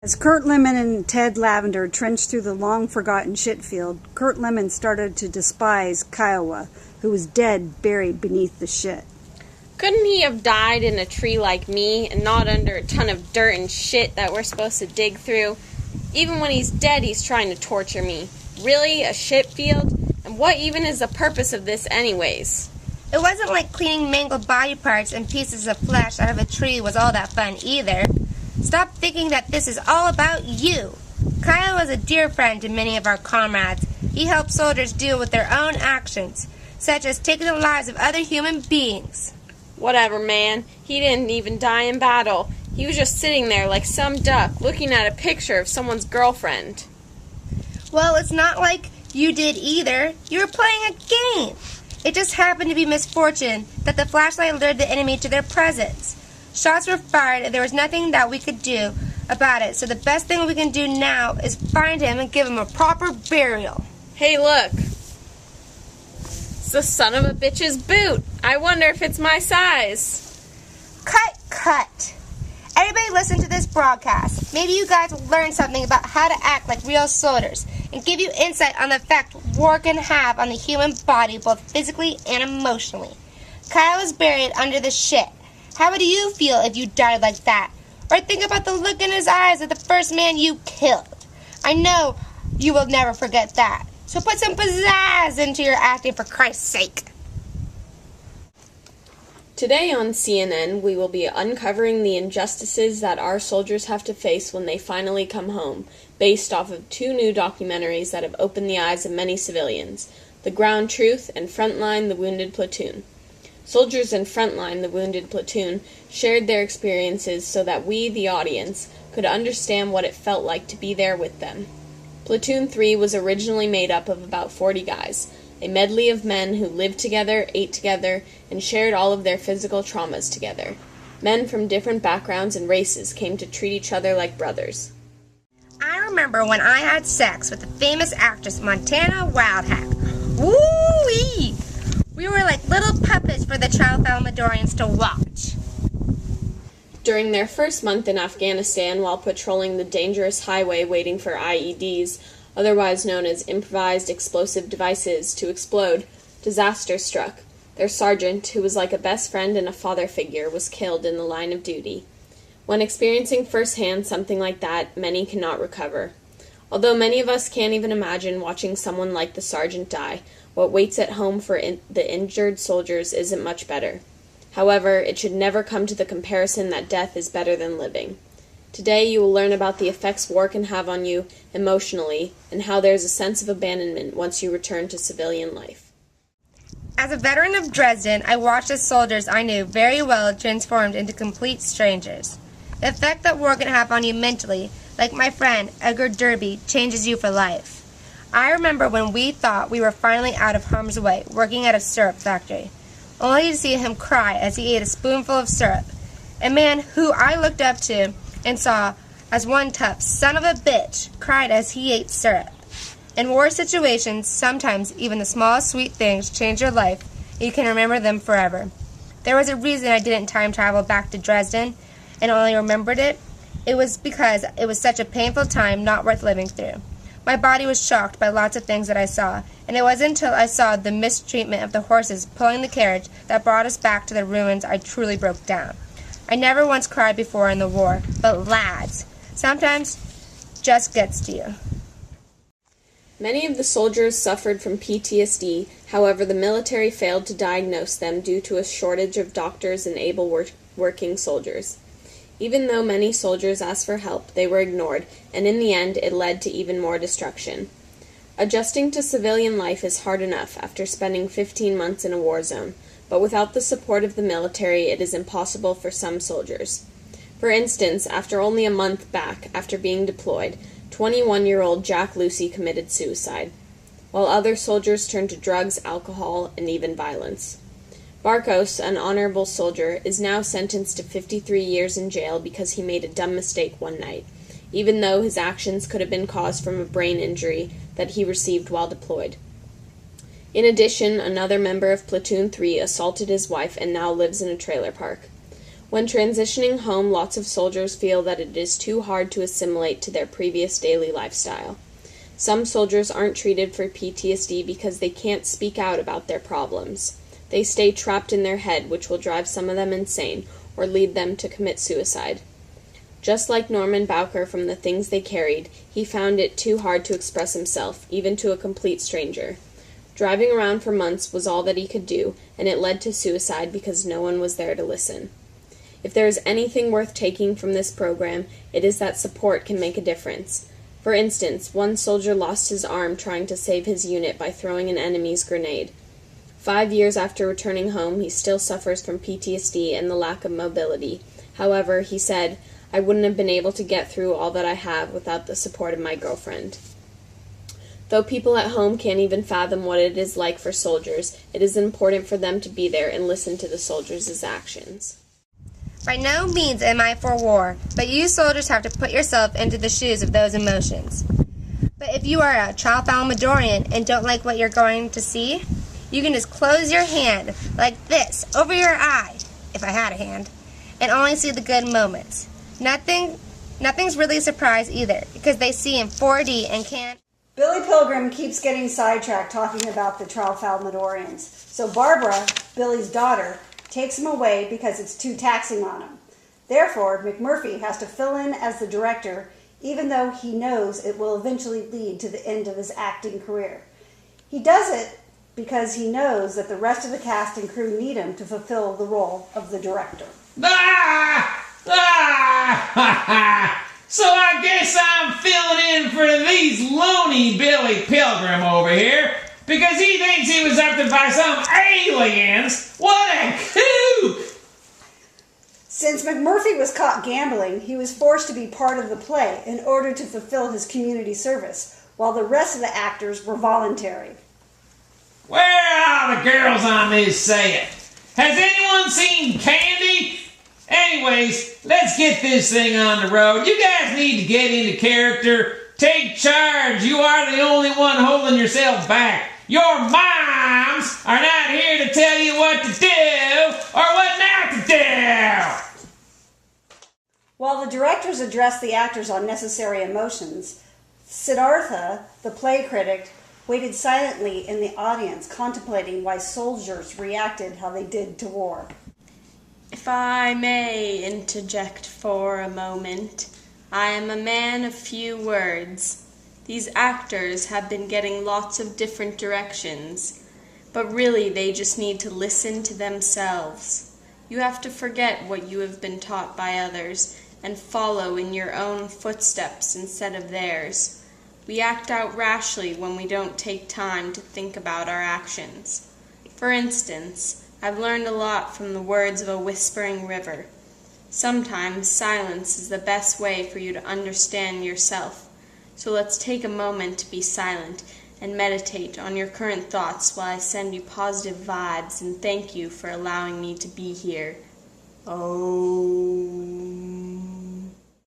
As Kurt Lemon and Ted Lavender trenched through the long-forgotten shitfield, Kurt Lemon started to despise Kiowa, who was dead, buried beneath the shit. Couldn't he have died in a tree like me and not under a ton of dirt and shit that we're supposed to dig through? Even when he's dead, he's trying to torture me. Really? A shit field? And what even is the purpose of this anyways? It wasn't like cleaning mangled body parts and pieces of flesh out of a tree was all that fun either. Stop thinking that this is all about you. Kyle was a dear friend to many of our comrades. He helped soldiers deal with their own actions, such as taking the lives of other human beings. Whatever, man. He didn't even die in battle. He was just sitting there like some duck looking at a picture of someone's girlfriend. Well, it's not like you did either. You were playing a game. It just happened to be misfortune that the flashlight lured the enemy to their presence. Shots were fired and there was nothing that we could do about it, so the best thing we can do now is find him and give him a proper burial. Hey, look. It's the son of a bitch's boot. I wonder if it's my size. Cut. Everybody listen to this broadcast. Maybe you guys will learn something about how to act like real soldiers and give you insight on the effect war can have on the human body, both physically and emotionally. Kyle is buried under the shit. How would you feel if you died like that? Or think about the look in his eyes of the first man you killed. I know you will never forget that. So put some pizzazz into your acting, for Christ's sake. Today on CNN, we will be uncovering the injustices that our soldiers have to face when they finally come home, based off of 2 new documentaries that have opened the eyes of many civilians, The Ground Truth and Frontline, the Wounded Platoon. Soldiers in Frontline, the Wounded Platoon, shared their experiences so that we, the audience, could understand what it felt like to be there with them. Platoon 3 was originally made up of about 40 guys, a medley of men who lived together, ate together, and shared all of their physical traumas together. Men from different backgrounds and races came to treat each other like brothers. I remember when I had sex with the famous actress Montana Wildhack. Woo-wee! We were like little puppets for the child Salvadorians to watch. During their first month in Afghanistan, while patrolling the dangerous highway waiting for IEDs, otherwise known as improvised explosive devices, to explode, disaster struck. Their sergeant, who was like a best friend and a father figure, was killed in the line of duty. When experiencing firsthand something like that, many cannot recover. Although many of us can't even imagine watching someone like the sergeant die, what waits at home for the injured soldiers isn't much better. However, it should never come to the comparison that death is better than living. Today you will learn about the effects war can have on you emotionally, and how there's a sense of abandonment once you return to civilian life. As a veteran of Dresden, I watched the soldiers I knew very well transformed into complete strangers. The effect that war can have on you mentally, like my friend Edgar Derby, changes you for life. I remember when we thought we were finally out of harm's way, working at a syrup factory, only to see him cry as he ate a spoonful of syrup. A man who I looked up to and saw as one tough son of a bitch cried as he ate syrup. In war situations, sometimes even the smallest sweet things change your life, and you can remember them forever. There was a reason I didn't time travel back to Dresden and only remembered it. It was because it was such a painful time not worth living through. My body was shocked by lots of things that I saw, and it wasn't until I saw the mistreatment of the horses pulling the carriage that brought us back to the ruins I truly broke down. I never once cried before in the war, but lads, sometimes just gets to you. Many of the soldiers suffered from PTSD, however the military failed to diagnose them due to a shortage of doctors and able working soldiers. Even though many soldiers asked for help, they were ignored, and in the end it led to even more destruction. Adjusting to civilian life is hard enough after spending 15 months in a war zone, but without the support of the military it is impossible for some soldiers. For instance, after only a month back after being deployed, 21-year-old Jack Lucy committed suicide, while other soldiers turned to drugs, alcohol, and even violence. Barkos, an honorable soldier, is now sentenced to 53 years in jail because he made a dumb mistake one night, even though his actions could have been caused from a brain injury that he received while deployed. In addition, another member of Platoon 3 assaulted his wife and now lives in a trailer park. When transitioning home, lots of soldiers feel that it is too hard to assimilate to their previous daily lifestyle. Some soldiers aren't treated for PTSD because they can't speak out about their problems. They stay trapped in their head, which will drive some of them insane or lead them to commit suicide. Just like Norman Bowker from The Things They Carried, he found it too hard to express himself, even to a complete stranger. Driving around for months was all that he could do, and it led to suicide because no one was there to listen. If there is anything worth taking from this program, it is that support can make a difference. For instance, one soldier lost his arm trying to save his unit by throwing an enemy's grenade. 5 years after returning home, he still suffers from PTSD and the lack of mobility. However, he said, "I wouldn't have been able to get through all that I have without the support of my girlfriend." Though people at home can't even fathom what it is like for soldiers, it is important for them to be there and listen to the soldiers' actions. By no means am I for war, but you soldiers have to put yourself into the shoes of those emotions. But if you are a Tralfalmadorian and don't like what you're going to see, you can just close your hand like this over your eye, if I had a hand, and only see the good moments. Nothing's really a surprise either, because they see in 4D and can't. Billy Pilgrim keeps getting sidetracked talking about the Tralfalmadorians. So Barbara, Billy's daughter, takes him away because it's too taxing on him. Therefore, McMurphy has to fill in as the director, even though he knows it will eventually lead to the end of his acting career. He does it because he knows that the rest of the cast and crew need him to fulfill the role of the director. So I guess I'm filling in for these loony Billy Pilgrim over here because he thinks he was abducted by some aliens. What a coup! Since McMurphy was caught gambling, he was forced to be part of the play in order to fulfill his community service, while the rest of the actors were voluntary. Where are all the girls on this set? Has anyone seen Candy? Anyways, let's get this thing on the road. You guys need to get into character. Take charge. You are the only one holding yourself back. Your moms are not here to tell you what to do or what not to do. While the directors addressed the actors' unnecessary emotions, Siddhartha, the play critic, waited silently in the audience, contemplating why soldiers reacted how they did to war. If I may interject for a moment, I am a man of few words. These actors have been getting lots of different directions, but really they just need to listen to themselves. You have to forget what you have been taught by others and follow in your own footsteps instead of theirs. We act out rashly when we don't take time to think about our actions. For instance, I've learned a lot from the words of a whispering river. Sometimes silence is the best way for you to understand yourself. So let's take a moment to be silent and meditate on your current thoughts while I send you positive vibes and thank you for allowing me to be here. Oh.